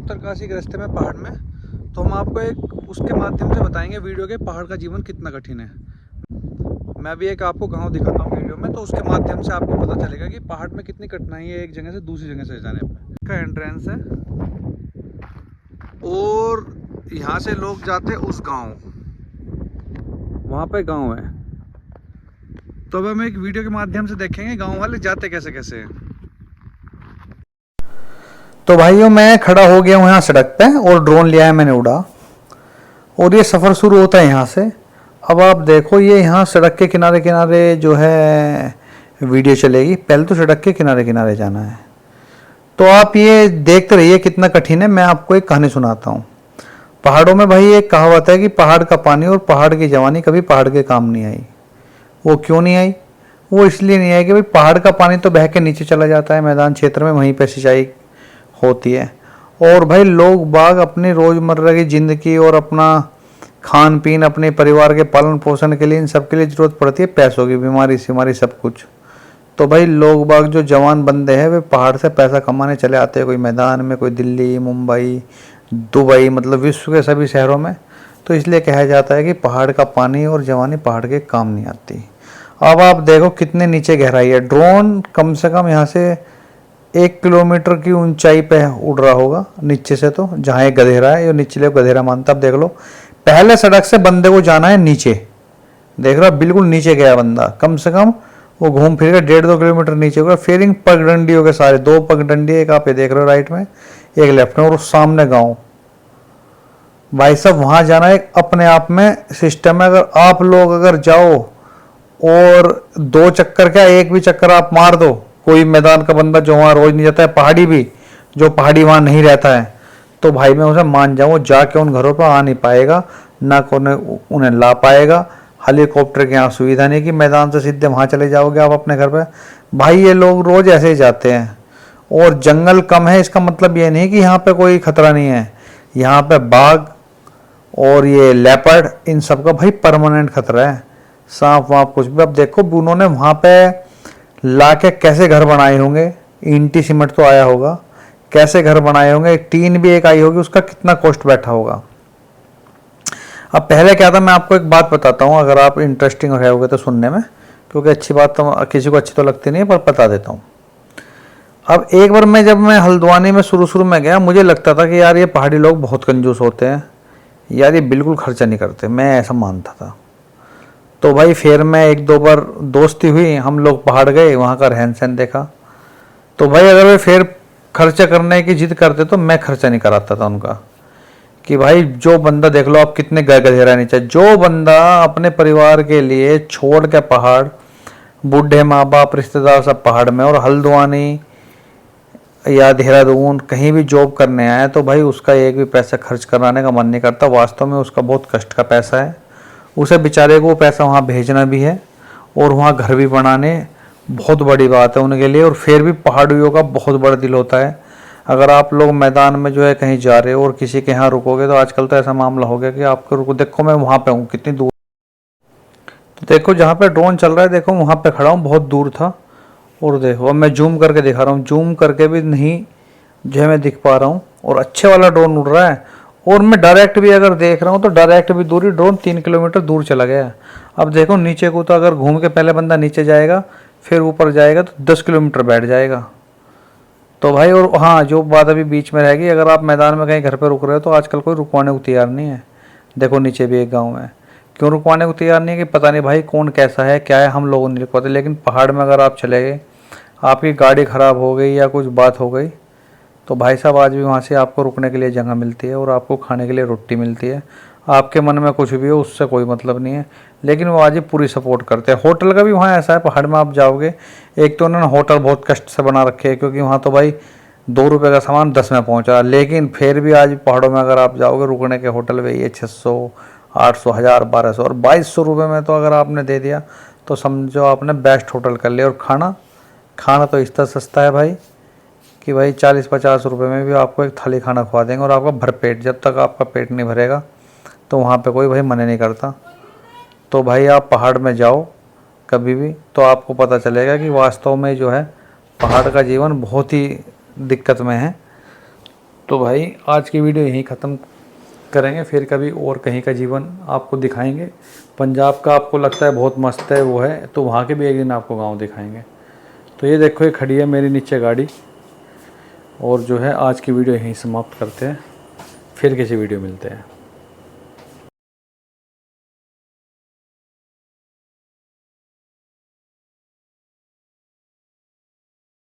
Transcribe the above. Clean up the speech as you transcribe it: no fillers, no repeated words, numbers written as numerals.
उत्तरकाशी के रास्ते में पहाड़ में। तो हम आपको एक उसके माध्यम से बताएंगे वीडियो के पहाड़ का जीवन कितना कठिन है। मैं भी एक आपको गांव दिखाता हूँ वीडियो में, तो उसके माध्यम से आपको पता चलेगा कि पहाड़ में कितनी कठिनाई है एक जगह से दूसरी जगह से जाने पर। का एंट्रेंस है और यहाँ से लोग जाते हैं उस गांव, वहाँ पे गांव है। तो अब हम एक वीडियो के माध्यम से देखेंगे गांव वाले जाते कैसे कैसे हैं। तो भाइयों, मैं खड़ा हो गया हूँ यहाँ सड़क पे और ड्रोन लिया है मैंने, उड़ा और ये सफ़र शुरू होता है यहाँ से। अब आप देखो, ये यहाँ सड़क के किनारे किनारे जो है वीडियो चलेगी। पहले तो सड़क के किनारे किनारे जाना है। तो आप ये देखते रहिए कितना कठिन है। मैं आपको एक कहानी सुनाता हूँ। पहाड़ों में भाई एक कहावत है कि पहाड़ का पानी और पहाड़ की जवानी कभी पहाड़ के काम नहीं आई। वो क्यों नहीं आई? वो इसलिए नहीं आई कि भाई पहाड़ का पानी तो बह के नीचे चला जाता है मैदान क्षेत्र में, वहीं पर सिंचाई होती है। और भाई लोग बाग अपनी रोज़मर्रा की ज़िंदगी और अपना खान पीन, अपने परिवार के पालन पोषण के लिए, इन सब के लिए ज़रूरत पड़ती है पैसों की, बीमारी सीमारी सब कुछ। तो भाई लोग बाग जो जवान बंदे हैं वे पहाड़ से पैसा कमाने चले आते हैं, कोई मैदान में, कोई दिल्ली, मुंबई, दुबई, मतलब विश्व के सभी शहरों में। तो इसलिए कहा जाता है कि पहाड़ का पानी और जवानी पहाड़ के काम नहीं आती। अब आप देखो कितने नीचे गहराई है। ड्रोन कम से कम यहाँ से 1 किलोमीटर की ऊंचाई पे उड़ रहा होगा नीचे से। तो जहाँ एक गधेरा है, ये निचले गधेरा मानता। अब देख लो, पहले सड़क से बंदे को जाना है नीचे, देख रहा बिल्कुल नीचे गया बंदा। कम से कम वो घूम फिर के 1.5-2 किलोमीटर नीचे होगा। फिर इन पगडंडियों के सारे 2 पगडंडी, एक आप ये देख रहे हो राइट में, एक लेफ्ट में, और सामने गाँव। भाई साहब वहाँ जाना एक अपने आप में सिस्टम है। अगर आप लोग अगर जाओ और 2 चक्कर क्या, एक भी चक्कर आप मार दो, कोई मैदान का बंदा जो वहाँ रोज नहीं जाता है, पहाड़ी भी, जो पहाड़ी वहाँ नहीं रहता है, तो भाई मैं उसे मान जाऊँ, जाके उन घरों पर आ नहीं पाएगा, ना को उन्हें ला पाएगा। हेलीकॉप्टर की यहाँ सुविधा नहीं कि मैदान से सीधे वहाँ चले जाओगे आप अपने घर पे। भाई ये लोग रोज ऐसे ही जाते हैं। और जंगल कम है इसका मतलब ये नहीं कि यहाँ पे कोई खतरा नहीं है। यहाँ पे बाघ और ये लेपर्ड, इन सब का भाई परमानेंट खतरा है। सांप वाप कुछ भी। अब देखो उन्होंने वहाँ पे ला के कैसे घर बनाए होंगे। ईंटी सीमेंट तो आया होगा, कैसे घर बनाए होंगे, टीन भी एक आई होगी, उसका कितना कॉस्ट बैठा होगा। अब पहले क्या था, मैं आपको एक बात बताता हूँ, अगर आप इंटरेस्टिंग रहोगे तो सुनने में, क्योंकि अच्छी बात तो किसी को अच्छी तो लगती नहीं है, पर बता देता हूँ। अब एक बार जब मैं हल्द्वानी में शुरू में गया, मुझे लगता था कि यार ये पहाड़ी लोग बहुत कंजूस होते हैं यार, ये बिल्कुल खर्चा नहीं करते, मैं ऐसा मानता था। तो भाई फिर मैं 1-2 बार दोस्ती हुई, हम लोग पहाड़ गए, वहाँ का रहन सहन देखा। तो भाई अगर वे फिर खर्चा करने की जिद करते तो मैं खर्चा नहीं कराता था उनका। कि भाई जो बंदा देख लो आप कितने गहरा नीचे, जो बंदा अपने परिवार के लिए छोड़ के पहाड़, बूढ़े माँ बाप रिश्तेदार सब पहाड़ में, और हल्द्वानी या देहरादून कहीं भी जॉब करने आया, तो भाई उसका एक भी पैसा खर्च कराने का मन नहीं करता। वास्तव में उसका बहुत कष्ट का पैसा है, उसे बेचारे को पैसा वहाँ भेजना भी है और वहाँ घर भी बनाने, बहुत बड़ी बात है उनके लिए। और फिर भी पहाड़ियों का बहुत बड़ा दिल होता है। अगर आप लोग मैदान में जो है कहीं जा रहे हो और किसी के यहाँ रुकोगे, तो आजकल तो ऐसा मामला हो गया कि आपको रुको, देखो मैं वहाँ पे हूँ कितनी दूर, तो देखो जहाँ पे ड्रोन चल रहा है, देखो वहाँ पे खड़ा हूँ, बहुत दूर था। और देखो अब मैं जूम करके दिखा रहा हूँ, जूम करके भी नहीं जो है मैं दिख पा रहा हूँ, और अच्छे वाला ड्रोन उड़ रहा है। और मैं डायरेक्ट भी अगर देख रहा हूँ तो डायरेक्ट भी दूरी, ड्रोन 3 किलोमीटर दूर चला गया। अब देखो नीचे को, तो अगर घूम के पहले बंदा नीचे जाएगा फिर ऊपर जाएगा तो 10 किलोमीटर बैठ जाएगा। तो भाई, और हाँ जो बात अभी बीच में रहेगी, अगर आप मैदान में कहीं घर पर रुक रहे हो तो आजकल कोई रुकवाने को तैयार नहीं है। देखो नीचे भी एक गाँव है, क्यों रुकवाने को तैयार नहीं है कि पता नहीं भाई कौन कैसा है क्या है, हम लोग नहीं रुकवाते। लेकिन पहाड़ में अगर आप चले गए, आपकी गाड़ी ख़राब हो गई या कुछ बात हो गई, तो भाई साहब आज भी वहाँ से आपको रुकने के लिए जगह मिलती है और आपको खाने के लिए रोटी मिलती है। आपके मन में कुछ भी हो उससे कोई मतलब नहीं है, लेकिन वो आज ही पूरी सपोर्ट करते हैं। होटल का भी वहाँ ऐसा है, पहाड़ में आप जाओगे, एक तो उन्होंने होटल बहुत कष्ट से बना रखे हैं, क्योंकि वहाँ तो भाई 2 रुपये का सामान 10 में पहुँच रहा। लेकिन फिर भी आज पहाड़ों में अगर आप जाओगे, रुकने के होटल वही है 600, 800, 1000, 1200 और 2200 रुपये में। तो अगर आपने दे दिया तो समझो आपने बेस्ट होटल कर लिया। और खाना तो इतना सस्ता है भाई कि भाई 40-50 रुपये में भी आपको एक थाली खाना खवा देंगे, और आपका भरपेट। जब तक आपका पेट नहीं भरेगा तो वहाँ पे कोई भाई मना नहीं करता। तो भाई आप पहाड़ में जाओ कभी भी, तो आपको पता चलेगा कि वास्तव में जो है पहाड़ का जीवन बहुत ही दिक्कत में है। तो भाई आज की वीडियो यहीं ख़त्म करेंगे, फिर कभी और कहीं का जीवन आपको दिखाएंगे। पंजाब का आपको लगता है बहुत मस्त है वो है, तो वहाँ के भी एक दिन आपको गांव दिखाएंगे। तो ये देखो ये खड़ी है मेरी नीचे गाड़ी, और जो है आज की वीडियो यहीं समाप्त करते हैं, फिर किसी वीडियो मिलते हैं।